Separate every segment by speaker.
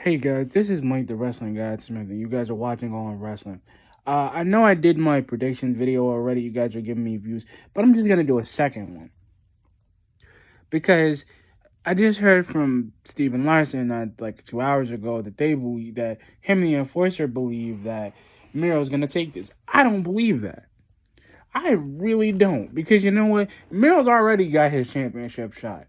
Speaker 1: Hey guys, this is Mike the Wrestling Guy Smith, and you guys are watching All In Wrestling. I know I did my prediction video already. You guys are giving me views, but I'm just gonna do a second one because I just heard from Steven Larson like 2 hours ago that they believe that him and the Enforcer believe that Miro's gonna take this. I don't believe that. I really don't, because you know what? Miro's already got his championship shot.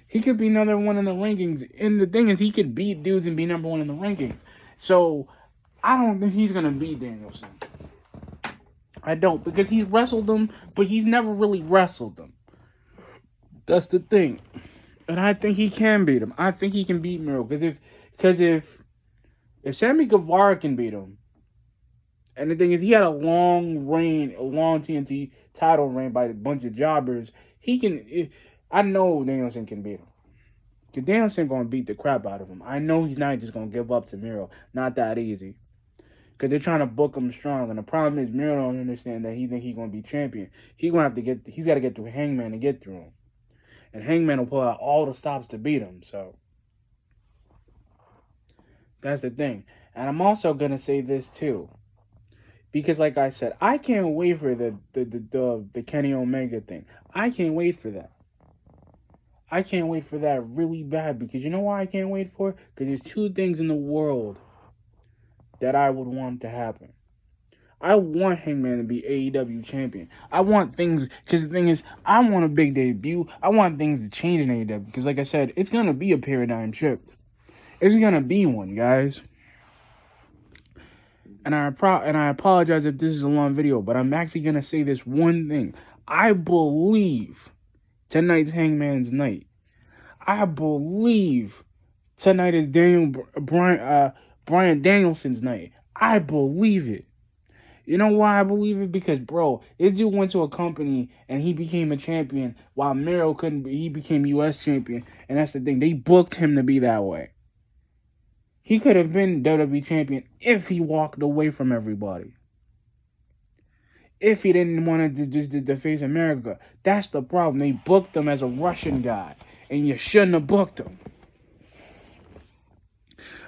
Speaker 1: He could be another one in the rankings. And the thing is, he could beat dudes and be number one in the rankings. So, I don't think he's going to beat Danielson. I don't, because he's wrestled them, but he's never really wrestled them. That's the thing. And I think he can beat him. I think he can beat Miro. Because if Sammy Guevara can beat him, and the thing is, he had a long TNT title reign by a bunch of jobbers. He can. I know Danielson can beat him. Because Danielson going to beat the crap out of him. I know he's not just going to give up to Miro. Not that easy. Because they're trying to book him strong. And the problem is Miro don't understand that he think he's going to be champion. He's got to get through Hangman to get through him. And Hangman will pull out all the stops to beat him. So, that's the thing. And I'm also going to say this too. Because like I said, I can't wait for the Kenny Omega thing. I can't wait for that. I can't wait for that really bad, because you know why I can't wait for it? Because there's two things in the world that I would want to happen. I want Hangman to be AEW champion. I want things, because the thing is, I want a big debut. I want things to change in AEW, because like I said, it's going to be a paradigm shift. It's going to be one, guys. And I apologize if this is a long video, but I'm actually going to say this one thing. I believe tonight's Hangman's night. I believe tonight is Bryan Danielson's night. I believe it. You know why I believe it? Because, bro, this dude went to a company and he became a champion while Miro couldn't be. He became U.S. champion. And that's the thing. They booked him to be that way. He could have been WWE champion if he walked away from everybody. If he didn't want to just face America. That's the problem. They booked him as a Russian guy. And you shouldn't have booked him.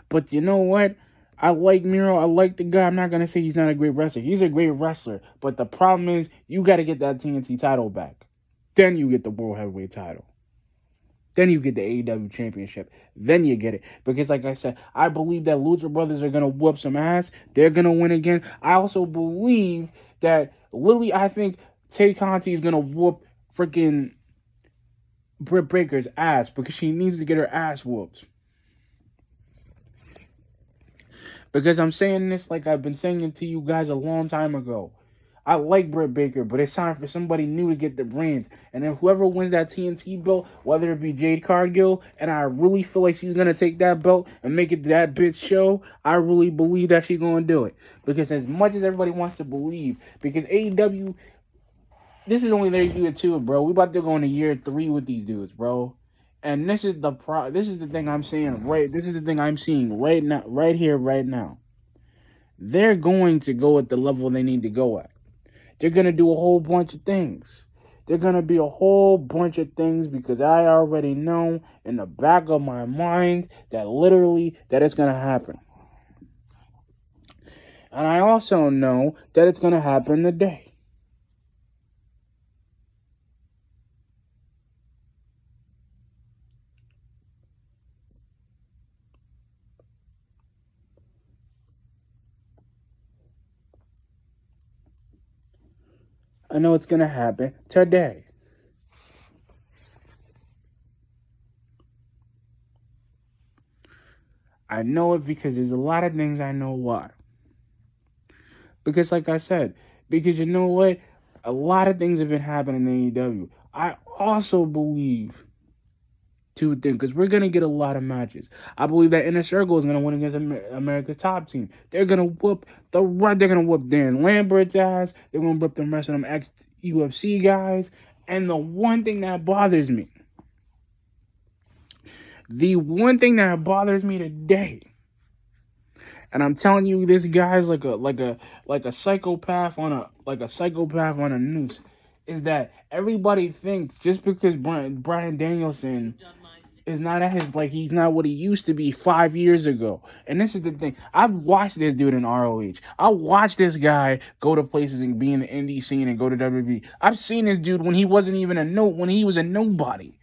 Speaker 1: But you know what? I like Miro. I like the guy. I'm not going to say he's not a great wrestler. He's a great wrestler. But the problem is, you got to get that TNT title back. Then you get the World Heavyweight title. Then you get the AEW Championship. Then you get it. Because like I said, I believe that Lucha Brothers are going to whoop some ass. They're going to win again. I also believe that I think Tay Conti is going to whoop freaking Britt Baker's ass, because she needs to get her ass whooped. Because I'm saying this like I've been saying it to you guys a long time ago. I like Britt Baker, but it's time for somebody new to get the reins. And then whoever wins that TNT belt, whether it be Jade Cargill, and I really feel like she's going to take that belt and make it that bitch show, I really believe that she's going to do it. Because as much as everybody wants to believe, because AEW, this is only their year 2, bro. We about to go into year 3 with these dudes, bro. And this is the thing I'm saying, right? This is the thing I'm seeing right now, right here, right now. They're going to go at the level they need to go at. They're going to do a whole bunch of things. They're going to be a whole bunch of things, because I already know in the back of my mind that it's going to happen. And I also know that it's going to happen today. I know it's going to happen today. I know it because there's a lot of things I know why. Because like I said, because you know what? A lot of things have been happening in AEW. I also believe two things, because we're going to get a lot of matches. I believe that Inner Circle is going to win against America's Top Team. They're going to whoop Dan Lambert's ass. They're going to whoop the rest of them ex-UFC guys. And the one thing that bothers me today, and I'm telling you, this guy's like a psychopath on a noose, is that everybody thinks just because Bryan Danielson is not at his, like, he's not what he used to be 5 years ago. And this is the thing. I've watched this dude in ROH. I watched this guy go to places and be in the indie scene and go to WWE. I've seen this dude when he wasn't even when he was a nobody.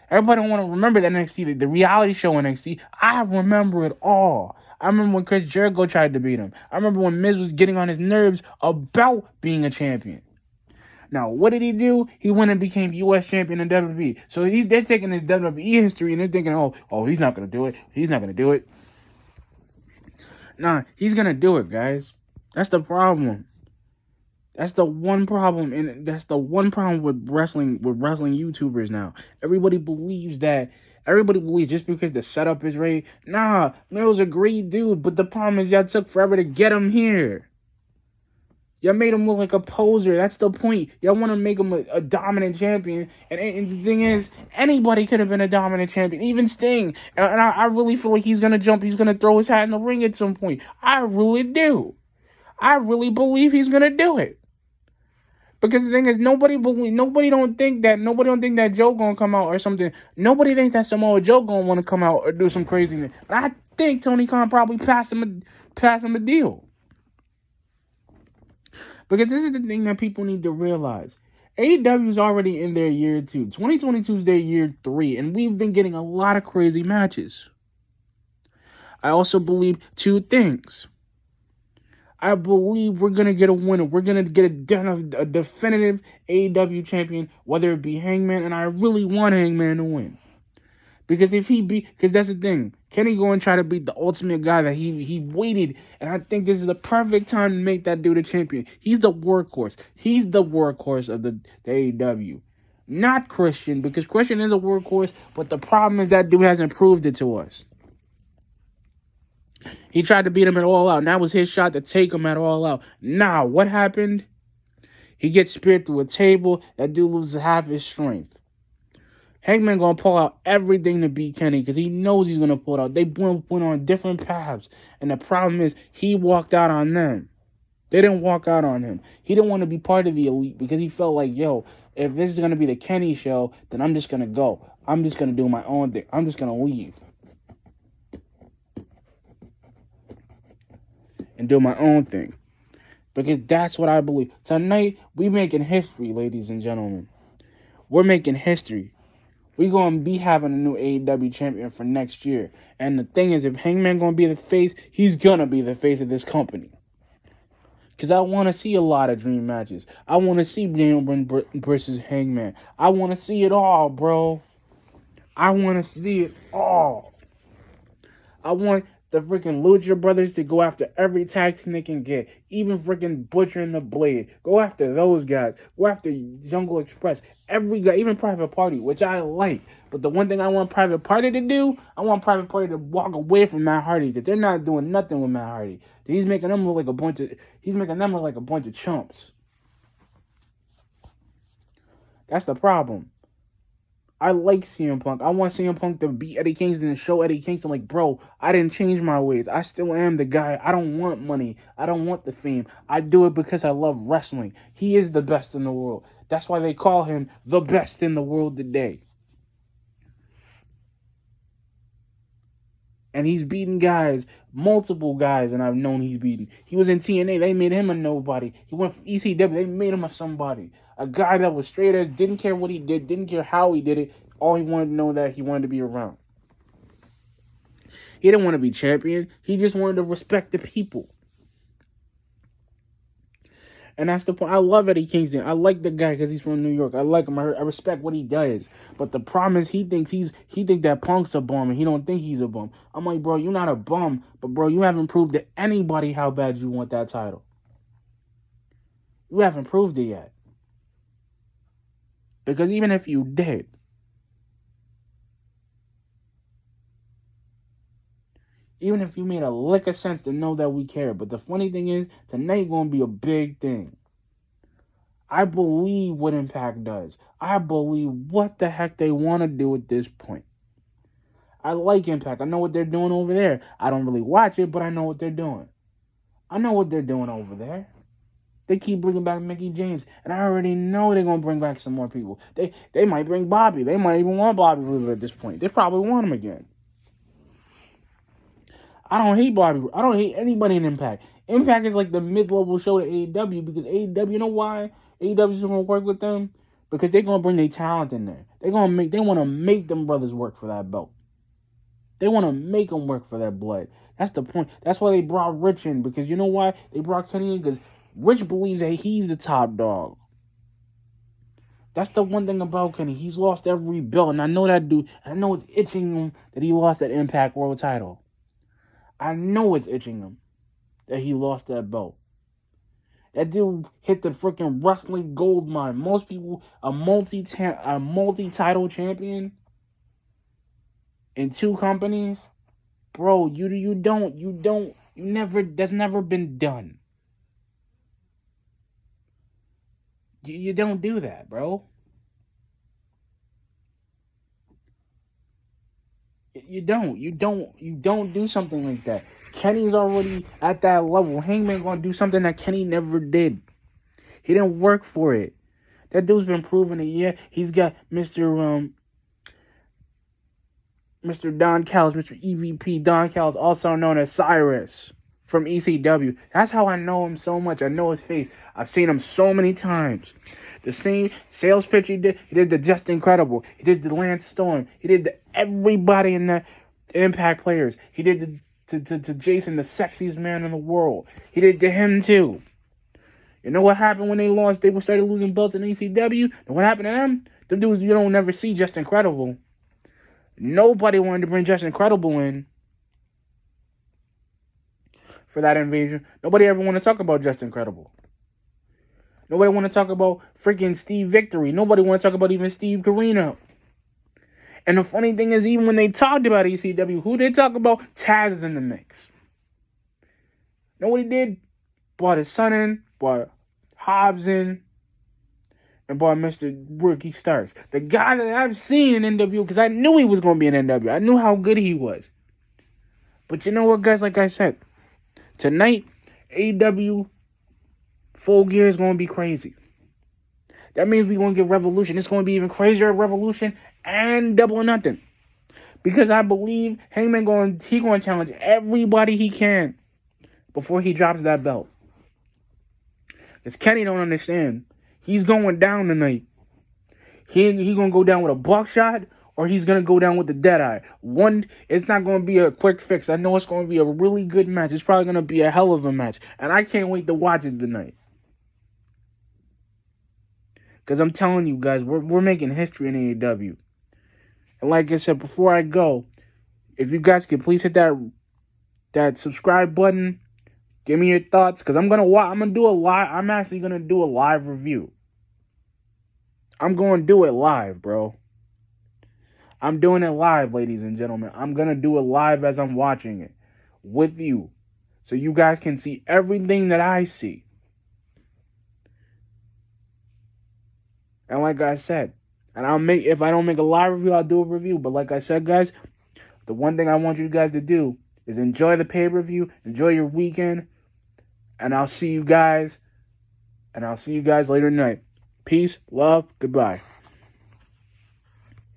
Speaker 1: Everybody don't want to remember that NXT, the reality show NXT. I remember it all. I remember when Chris Jericho tried to beat him. I remember when Miz was getting on his nerves about being a champion. Now, what did he do? He went and became U.S. champion in WWE. So they're taking his WWE history and they're thinking, oh, he's not going to do it. He's not going to do it. Nah, he's going to do it, guys. That's the problem. That's the one problem, and that's the one problem with wrestling YouTubers now. Everybody believes just because the setup is right. Nah, Miro's a great dude, but the problem is y'all took forever to get him here. Y'all made him look like a poser. That's the point. Y'all want to make him a dominant champion. And the thing is, anybody could have been a dominant champion. Even Sting. And I really feel like he's going to jump. He's going to throw his hat in the ring at some point. I really do. I really believe he's going to do it. Because the thing is, nobody don't think that Joe going to come out or something. Nobody thinks that Samoa Joe going to want to come out or do some craziness. I think Tony Khan probably passed him a deal. Because this is the thing that people need to realize. AEW is already in their year 2. 2022 is their year 3. And we've been getting a lot of crazy matches. I also believe 2 things. I believe we're going to get a winner. We're going to get a definitive AEW champion, whether it be Hangman. And I really want Hangman to win. Because because that's the thing. Kenny go and try to beat the ultimate guy that he waited. And I think this is the perfect time to make that dude a champion. He's the workhorse. He's the workhorse of the AEW. Not Christian, because Christian is a workhorse. But the problem is that dude hasn't proved it to us. He tried to beat him at All Out. And that was his shot to take him at All Out. Now, what happened? He gets speared through a table. That dude loses half his strength. Hangman gonna pull out everything to beat Kenny because he knows he's gonna pull it out. They went on different paths, and the problem is he walked out on them. They didn't walk out on him. He didn't want to be part of the elite because he felt like, if this is gonna be the Kenny show, then I'm just gonna go. I'm just gonna do my own thing. I'm just gonna leave and do my own thing because that's what I believe. Tonight we making history, ladies and gentlemen. We're making history. We're going to be having a new AEW champion for next year. And the thing is, if Hangman going to be the face, he's going to be the face of this company. Because I want to see a lot of dream matches. I want to see Daniel Bryan versus Hangman. I want to see it all, bro. I want to see it all. I want the freaking Lucha Brothers to go after every tag team they can get. Even freaking Butcher and the Blade. Go after those guys. Go after Jungle Express. Every guy, even Private Party, which I like. But the one thing I want Private Party to do, I want Private Party to walk away from Matt Hardy. Because they're not doing nothing with Matt Hardy. He's making them look like a bunch of chumps. That's the problem. I like CM Punk. I want CM Punk to beat Eddie Kingston and show Eddie Kingston, like, bro, I didn't change my ways. I still am the guy. I don't want money. I don't want the fame. I do it because I love wrestling. He is the best in the world. That's why they call him the best in the world today. And he's beaten guys, multiple guys, and I've known he's beaten. He was in TNA. They made him a nobody. He went from ECW. They made him a somebody. A guy that was straight edge, didn't care what he did, didn't care how he did it. All he wanted to know that he wanted to be around. He didn't want to be champion. He just wanted to respect the people. And that's the point. I love Eddie Kingston. I like the guy because he's from New York. I like him. I respect what he does. But the problem is he think that Punk's a bum and he don't think he's a bum. I'm like, bro, you're not a bum. But, bro, you haven't proved to anybody how bad you want that title. You haven't proved it yet. Because even if you did, even if you made a lick of sense to know that we care. But the funny thing is, tonight going to be a big thing. I believe what Impact does. I believe what the heck they want to do at this point. I like Impact. I know what they're doing over there. I don't really watch it, but I know what they're doing. I know what they're doing over there. They keep bringing back Mickey James, and I already know they're gonna bring back some more people. They might bring Bobby. They might even want Bobby Roode at this point. They probably want him again. I don't hate Bobby. I don't hate anybody in Impact. Impact is like the mid-level show to AEW because AEW. You know why AEW is gonna work with them? Because they're gonna bring their talent in there. They want to make them brothers work for that belt. They want to make them work for that blood. That's the point. That's why they brought Rich in. Because you know why they brought Kenny in? Because Rich believes that he's the top dog. That's the one thing about Kenny. He's lost every belt. And I know that dude. I know it's itching him that he lost that Impact World title. I know it's itching him that he lost that belt. That dude hit the freaking wrestling gold mine. Most people, a multi-title champion in 2 companies, bro, you never, that's never been done. You don't do that, bro. You don't do something like that. Kenny's already at that level. Hangman gonna do something that Kenny never did. He didn't work for it. That dude's been proven it. Yeah, he's got Mr. Don Callis, Mr. EVP Don Callis, also known as Cyrus from ECW. That's how I know him so much. I know his face. I've seen him so many times. The same sales pitch he did the Just Incredible. He did the Lance Storm. He did everybody in the Impact players. He did to Jason, the sexiest man in the world. He did to him too. You know what happened when they lost? They started losing belts in ECW. And what happened to them? Them dudes you don't never see Just Incredible. Nobody wanted to bring Just Incredible in for that invasion. Nobody ever wanted to talk about Just Incredible. Nobody want to talk about freaking Steve Victory. Nobody want to talk about even Steve Corino. And the funny thing is, even when they talked about ECW, who they talk about? Taz is in the mix. Know what he did? Brought his son in, brought Hobbs in, and brought Mr. Ricky Starks. The guy that I've seen in NWO, because I knew he was going to be in NWO. I knew how good he was. But you know what, guys? Like I said, tonight, AEW Full Gear is going to be crazy. That means we're going to get Revolution. It's going to be even crazier at Revolution and Double or Nothing. Because I believe Hangman going to challenge everybody he can before he drops that belt. Because Kenny don't understand. He's going down tonight. He going to go down with a buckshot or he's going to go down with the Deadeye. It's not going to be a quick fix. I know it's going to be a really good match. It's probably going to be a hell of a match. And I can't wait to watch it tonight. Because I'm telling you guys, we're making history in AEW. And like I said, before I go, if you guys could please hit that subscribe button. Give me your thoughts. Because I'm actually going to do a live review. I'm going to do it live, bro. I'm doing it live, ladies and gentlemen. I'm going to do it live as I'm watching it with you. So you guys can see everything that I see. And like I said, if I don't make a live review, I'll do a review. But like I said, guys, the one thing I want you guys to do is enjoy the pay-per-view, enjoy your weekend, and I'll see you guys later tonight. Peace, love, goodbye.